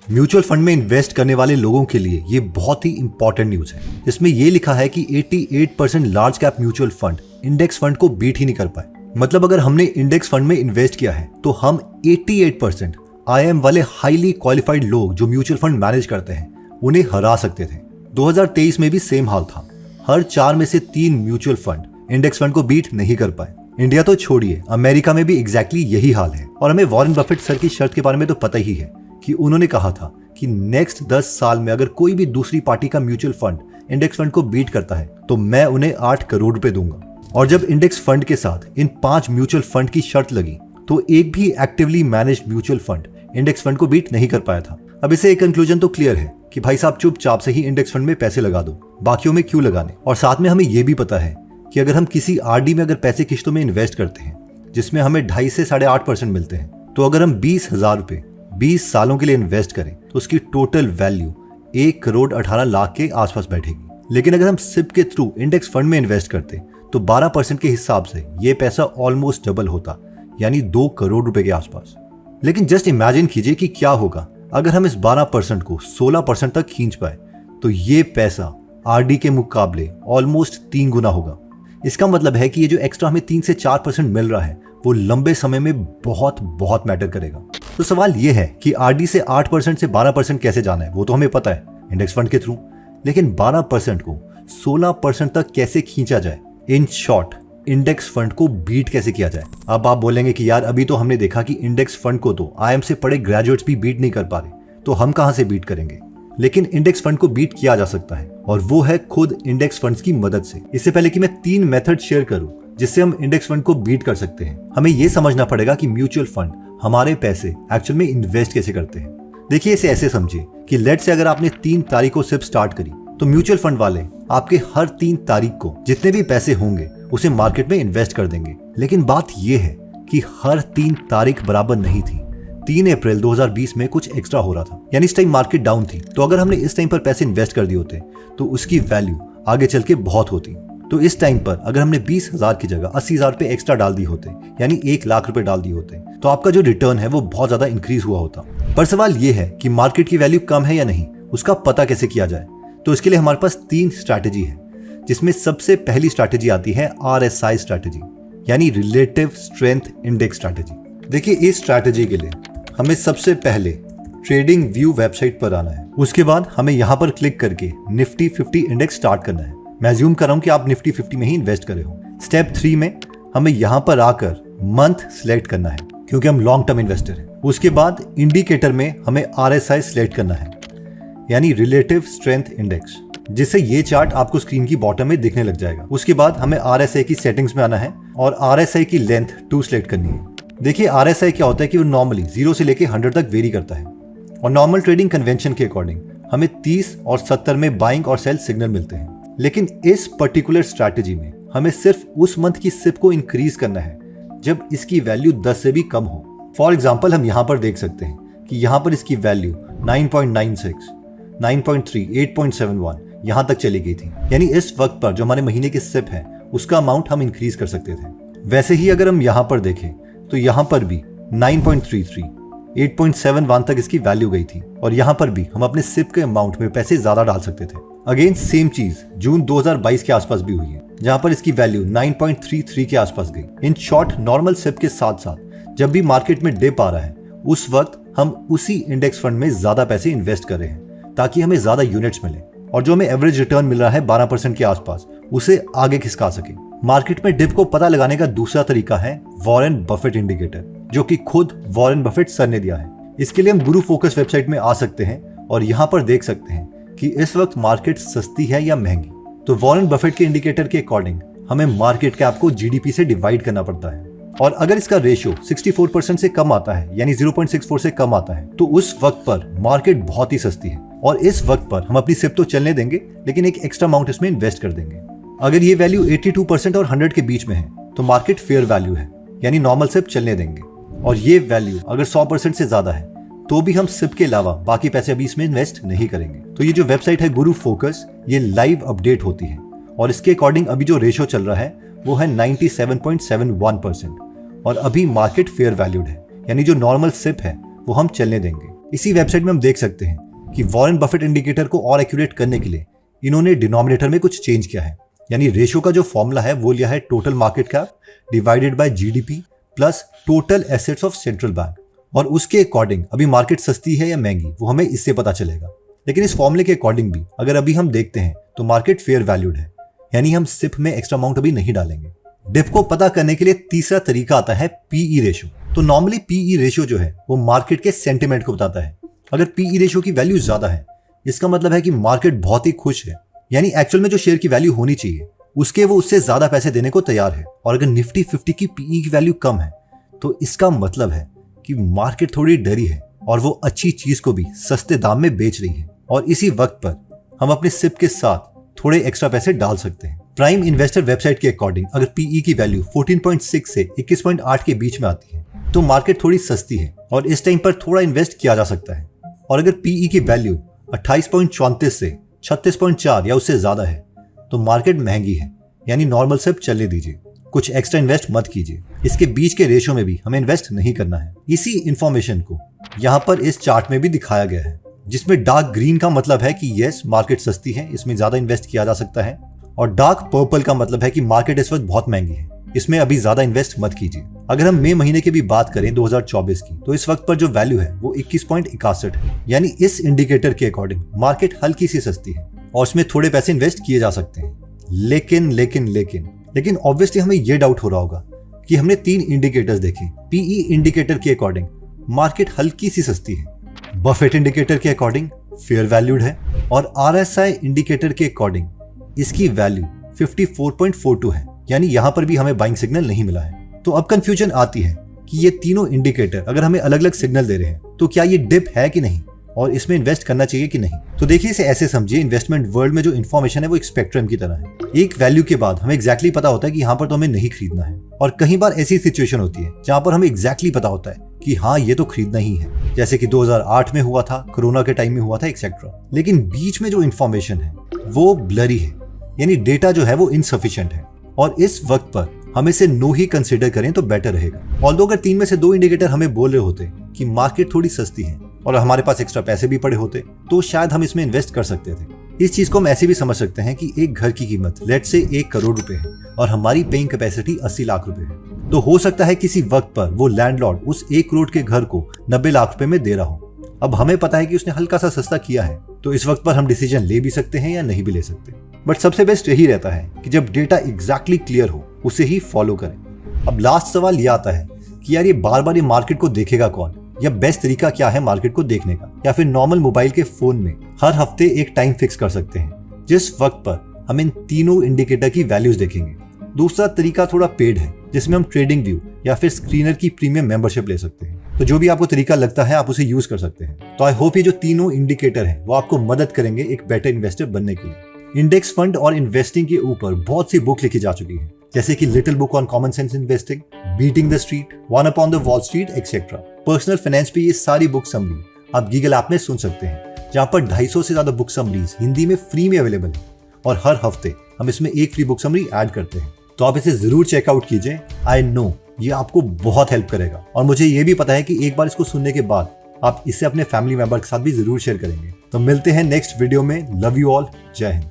Mutual fund में invest करने वाले लोगों के लिए ये बहुत ही इंपॉर्टेंट न्यूज है। इसमें ये लिखा है कि 88% large cap mutual fund index fund को बीट ही नहीं कर पाए। मतलब अगर हमने इंडेक्स फंड में इन्वेस्ट किया है तो हम 88% IIM वाले हाईली क्वालिफाइड लोग जो म्यूचुअल फंड मैनेज करते हैं उन्हें हरा सकते थे। 2023 में भी सेम हाल था। हर 4 में से 3 म्यूचुअल फंड इंडेक्स फंड को बीट नहीं कर पाए। इंडिया तो छोड़िए, अमेरिका में भी एग्जैक्टली यही हाल है। और हमें वॉरेन बफेट सर की शर्त के बारे में तो पता ही है कि उन्होंने कहा था कि नेक्स्ट 10 साल में अगर कोई भी दूसरी पार्टी का म्यूचुअल फंड इंडेक्स फंड को बीट करता है तो मैं उन्हें 8 करोड़ रुपए दूंगा। और जब इंडेक्स फंड के साथ इन 5 म्यूचुअल फंड की शर्त लगी तो एक भी actively managed mutual fund index fund को बीट नहीं कर पाया था। अब इसे एक कंक्लूजन तो क्लियर है कि भाई साहब चुपचाप से ही इंडेक्स फंड में पैसे लगा दो, बाकियों में क्यों लगाने। और साथ में हमें यह भी पता है कि अगर हम किसी RD में अगर पैसे किश्तों में इन्वेस्ट करते हैं जिसमें हमें 2.5 से 8.5% मिलते हैं, तो अगर हम 20,000 रुपए 20 सालों के लिए इन्वेस्ट करें तो उसकी टोटल वैल्यू 1 करोड़ 18 लाख के आसपास बैठेगी। लेकिन अगर हम SIP के थ्रू इंडेक्स फंड में इन्वेस्ट करते तो 12% के हिसाब से ये पैसा ऑलमोस्ट डबल होता, यानी 2 करोड़ रुपए के आसपास। लेकिन जस्ट इमेजिन कीजिए कि क्या होगा अगर हम इस 12% को 16% तक खींच पाए, तो ये पैसा RD के मुकाबले ऑलमोस्ट 3 गुना होगा। इसका मतलब है कि ये जो एक्स्ट्रा हमें 3 से 4% मिल रहा है वो लंबे समय में बहुत बहुत मैटर करेगा। तो सवाल ये है कि RD से 8% से 12% कैसे जाना है, वो तो हमें पता है इंडेक्स फंड के थ्रू। लेकिन 12% को 16% तक कैसे खींचा जाए, इन शॉर्ट इंडेक्स फंड को बीट कैसे किया जाए। अब आप बोलेंगे कि यार अभी तो हमने देखा कि इंडेक्स फंड को तो IIM से पढ़े ग्रेजुएट्स भी बीट नहीं कर पा रहे, तो हम कहां से बीट करेंगे। लेकिन इंडेक्स फंड को बीट किया जा सकता है और वो है खुद इंडेक्स फंड्स की मदद से। इससे पहले कि मैं 3 मेथड शेयर करूं जिससे हम इंडेक्स फंड को बीट कर सकते हैं, हमें यह समझना पड़ेगा कि म्यूचुअल फंड हमारे पैसे एक्चुअल में इन्वेस्ट कैसे करते हैं। देखिए इसे ऐसे समझिए कि लेट से अगर आपने 3 तारीख को SIP स्टार्ट करी तो म्यूचुअल फंड वाले आपके हर 3 तारीख को जितने भी पैसे होंगे उसे मार्केट में इन्वेस्ट कर देंगे। लेकिन बात यह है कि हर 3 तारीख बराबर नहीं थी। 3 अप्रैल 2020 में कुछ एक्स्ट्रा हो रहा था, यानी इस टाइम मार्केट डाउन थी। तो अगर हमने इस टाइम पर पैसे इन्वेस्ट कर दिए होते तो उसकी वैल्यू आगे चल के बहुत होती। तो इस टाइम पर अगर हमने 20,000 की जगह 80,000 रुपए एक्स्ट्रा डाल दिए होते, यानी 1 लाख रुपए डाल दिए होते, तो आपका जो रिटर्न है वो बहुत ज्यादा इंक्रीज हुआ होता। पर सवाल ये है कि मार्केट की वैल्यू कम है या नहीं, उसका पता कैसे किया जाए। तो इसके लिए हमारे पास 3 स्ट्रैटेजी है, जिसमें सबसे पहली स्ट्रैटेजी आती है RSI स्ट्रैटेजी, यानी रिलेटिव स्ट्रेंथ इंडेक्स स्ट्रैटेजी। देखिए इस स्ट्रैटेजी के लिए हमें सबसे पहले ट्रेडिंग व्यू वेबसाइट पर आना है। उसके बाद हमें यहाँ पर क्लिक करके निफ्टी 50 इंडेक्स स्टार्ट करना है। मैं अज्यूम कर रहा हूँ कि आप निफ्टी 50 में ही इन्वेस्ट करे हो। स्टेप 3 में हमें यहाँ पर आकर मंथ सिलेक्ट करना है क्योंकि हम लॉन्ग टर्म इन्वेस्टर हैं। उसके बाद इंडिकेटर में हमें RSI सिलेक्ट करना है, यानी रिलेटिव स्ट्रेंथ इंडेक्स, जिससे ये चार्ट आपको स्क्रीन की बॉटम में दिखने लग जाएगा। उसके बाद हमें RSI की सेटिंग्स में आना है और RSI की लेंथ 2 सिलेक्ट करनी है। देखिए RSI क्या होता है कि वो नॉर्मली 0 से लेके 100 तक वेरी करता है और नॉर्मल ट्रेडिंग कन्वेंशन के अकॉर्डिंग हमें 30 और 70 में बाइंग और सेल सिग्नल मिलते हैं। लेकिन इस पर्टिकुलर स्ट्रैटेजी में हमें सिर्फ उस मंथ की SIP को इंक्रीज करना है जब इसकी वैल्यू 10 से भी कम हो। फॉर एग्जाम्पल हम यहाँ पर देख सकते हैं कि यहाँ पर इसकी वैल्यू 9.96, 9.3, 8.71 यहाँ तक चली गई थी, यानी इस वक्त पर जो हमारे महीने की SIP है उसका अमाउंट हम इंक्रीज कर सकते थे। वैसे ही अगर हम यहाँ पर देखें तो यहाँ पर भी 9.33, 8.71 तक इसकी वैल्यू गई थी और यहाँ पर भी हम अपने SIP के अमाउंट में पैसे ज्यादा डाल सकते थे। अगेन सेम चीज जून 2022 के आसपास भी हुई है, जहाँ पर इसकी वैल्यू 9.33 के आसपास गई। इन शॉर्ट नॉर्मल SIP के साथ साथ जब भी मार्केट में डिप आ रहा है उस वक्त हम उसी इंडेक्स फंड में ज्यादा पैसे इन्वेस्ट कर रहे हैं ताकि हमें ज्यादा यूनिट्स मिले और जो हमें एवरेज रिटर्न मिल रहा है 12% के आसपास उसे आगे खिसका सके। मार्केट में डिप को पता लगाने का दूसरा तरीका है वॉरेन बफेट इंडिकेटर, जो कि खुद वॉरेन बफेट सर ने दिया है। इसके लिए हम गुरु फोकस वेबसाइट में आ सकते हैं और यहाँ पर देख सकते हैं कि इस वक्त मार्केट सस्ती है या महंगी। तो वॉरेन बफेट के इंडिकेटर के अकॉर्डिंग हमें मार्केट कैप को GDP से डिवाइड करना पड़ता है और अगर इसका रेशियो 64% से कम आता है, यानी 0.64 से कम आता है, तो उस वक्त पर मार्केट बहुत ही सस्ती है और इस वक्त पर हम अपनी SIP तो चलने देंगे लेकिन एक एक्स्ट्रा अमाउंट इसमें इन्वेस्ट कर देंगे। अगर ये वैल्यू 82% और 100 के बीच में है तो मार्केट फेयर वैल्यू है, यानी नॉर्मल SIP चलने देंगे। और ये वैल्यू अगर 100% से ज्यादा है तो भी हम SIP के अलावा बाकी पैसे अभी इसमें इन्वेस्ट नहीं करेंगे। तो ये जो वेबसाइट है गुरु फोकस, ये लाइव अपडेट होती है और इसके अकॉर्डिंग अभी जो रेशियो चल रहा है वो है 97.71% और अभी मार्केट फेयर वैल्यूड है, यानी जो नॉर्मल SIP है वो हम चलने देंगे। इसी वेबसाइट में हम देख सकते हैं कि वॉरेन बफेट इंडिकेटर को और एक्यूरेट करने के लिए इन्होंने डिनोमिनेटर में कुछ चेंज किया है। यानी रेशियो का जो फॉर्मूला है वो लिया है total market cap divided by GDP plus total assets of central bank, और उसके अकॉर्डिंग अभी मार्केट सस्ती है या महंगी वो हमें इससे पता चलेगा। लेकिन इस फॉर्मूले के अकॉर्डिंग भी अगर अभी हम देखते हैं तो मार्केट फेयर वैल्यूड है, यानी हम सिप में एक्स्ट्रा अमाउंट अभी नहीं डालेंगे। डिप को पता करने के लिए तीसरा तरीका आता है पीई रेशियो। तो नॉर्मली पीई रेशियो जो है वो मार्केट के सेंटिमेंट को बताता है। अगर पीई रेशियो की वैल्यू ज्यादा है इसका मतलब है कि मार्केट बहुत ही खुश है, यानी एक्चुअल में जो शेयर की वैल्यू होनी चाहिए उसके वो उससे ज्यादा पैसे देने को तैयार है। और अगर निफ्टी 50 की पीई की वैल्यू कम है तो इसका मतलब है कि मार्केट थोड़ी डरी है और वो अच्छी चीज को भी सस्ते दाम में बेच रही है, और इसी वक्त पर हम अपने सिप के साथ थोड़े एक्स्ट्रा पैसे डाल सकते हैं। प्राइम इन्वेस्टर वेबसाइट के अकॉर्डिंग अगर पीई की वैल्यू 14.6 से 21.8 के बीच में आती है तो मार्केट थोड़ी सस्ती है और इस टाइम पर थोड़ा इन्वेस्ट किया जा सकता है। और अगर पीई की वैल्यू 28.34 से 36.4 या उससे ज्यादा है तो मार्केट महंगी है, यानी नॉर्मल सिप चलने दीजिए, कुछ एक्स्ट्रा इन्वेस्ट मत कीजिए। इसके बीच के रेशियो में भी हमें इन्वेस्ट नहीं करना है। इसी इंफॉर्मेशन को यहाँ पर इस चार्ट में भी दिखाया गया है, जिसमें डार्क ग्रीन का मतलब है कि यस मार्केट सस्ती है, इसमें ज्यादा इन्वेस्ट किया जा सकता है, और डार्क पर्पल का मतलब है कि मार्केट इस वक्त बहुत महंगी है, इसमें अभी ज्यादा इन्वेस्ट मत कीजिए। अगर हम मई महीने की भी बात करें 2024 की तो इस वक्त पर जो वैल्यू है वो 21.61 है, यानी इस इंडिकेटर के अकॉर्डिंग मार्केट हल्की सी सस्ती है और उसमें थोड़े पैसे इन्वेस्ट किए जा सकते हैं। लेकिन ऑब्वियसली हमें यह डाउट हो रहा होगा कि हमने 3 इंडिकेटर्स देखे। पीई इंडिकेटर के अकॉर्डिंग मार्केट हल्की सी सस्ती है, बफेट इंडिकेटर के अकॉर्डिंग फेयर वैल्यूड है, और आरएसआई इंडिकेटर के अकॉर्डिंग इसकी वैल्यू 54.42 है, यानी यहां पर भी हमें बाइंग सिग्नल नहीं मिला है। तो अब कंफ्यूजन आती है कि ये तीनों इंडिकेटर अगर हमें अलग अलग सिग्नल दे रहे हैं तो क्या ये डिप है कि नहीं और इसमें इन्वेस्ट करना चाहिए कि नहीं। तो देखिए इसे ऐसे समझिए, इन्वेस्टमेंट वर्ल्ड में जो इन्फॉर्मेशन है वो एक स्पेक्ट्रम की तरह है। एक वैल्यू के बाद हमें एग्जैक्टली पता होता है कि यहाँ पर तो हमें नहीं खरीदना है, और कई बार ऐसी सिचुएशन होती है जहाँ पर हमें एग्जैक्टली पता होता है कि हाँ ये तो खरीदना ही है, जैसे कि 2008 में हुआ था, कोरोना के टाइम में हुआ था, एक्सेट्रा। लेकिन बीच में जो इन्फॉर्मेशन है वो ब्लरी है, यानी डेटा जो है वो इनसफिशिएंट है, और इस वक्त पर हम इसे नो ही कंसिडर करें तो बेटर रहेगा। ऑल्दो अगर 3 में से 2 इंडिकेटर हमें बोल रहे होते कि मार्केट थोड़ी सस्ती है और हमारे पास एक्स्ट्रा पैसे भी पड़े होते तो शायद हम इसमें इन्वेस्ट कर सकते थे। इस चीज को हम ऐसे भी समझ सकते हैं कि एक घर की कीमत लेट्स से 1 करोड़ रुपए है और हमारी पेइंग कैपेसिटी 80 लाख रुपए है, तो हो सकता है किसी वक्त पर वो लैंडलॉर्ड उस 1 करोड़ के घर को 90 लाख रुपए में दे रहा हो। अब हमें पता है कि उसने हल्का सा सस्ता किया है, तो इस वक्त पर हम डिसीजन ले भी सकते हैं या नहीं भी ले सकते। बट सबसे बेस्ट यही रहता है कि जब डेटा एग्जैक्टली क्लियर हो उसे ही फॉलो करें। अब लास्ट सवाल ये आता है कि यार ये बार बार ये मार्केट को देखेगा कौन, या बेस्ट तरीका क्या है मार्केट को देखने का, या फिर नॉर्मल मोबाइल के फोन में हर हफ्ते एक टाइम फिक्स कर सकते हैं जिस वक्त पर हम इन तीनों इंडिकेटर की वैल्यूज देखेंगे। दूसरा तरीका थोड़ा पेड है जिसमें हम ट्रेडिंग व्यू या फिर स्क्रीनर की प्रीमियम मेंबरशिप ले सकते हैं। तो जो भी आपको तरीका लगता है आप उसे यूज कर सकते हैं। तो आई होप ये जो तीनों इंडिकेटर हैं वो आपको मदद करेंगे एक बेटर इन्वेस्टर बनने के लिए। इंडेक्स फंड और इन्वेस्टिंग के ऊपर बहुत सी बुक लिखी जा चुकी है, जैसे कि little book on common sense investing, beating the street, one upon the wall street etcetera. Personal finance पे ये सारी बुक समरी आप गीगल ऐप में सुन सकते हैं, जहाँ पर 250 से ज्यादा बुक समरीज हिंदी में फ्री में अवेलेबल है, और हर हफ्ते हम इसमें एक फ्री बुक समरी ऐड करते हैं। तो आप इसे जरूर चेकआउट कीजिए। आई नो ये आपको बहुत हेल्प करेगा, और मुझे ये भी पता है कि एक बार इसको सुनने के बाद आप इसे अपने फैमिली मेंबर के साथ भी जरूर शेयर करेंगे। तो मिलते हैं नेक्स्ट वीडियो में। लव यू ऑल, जय हिंद।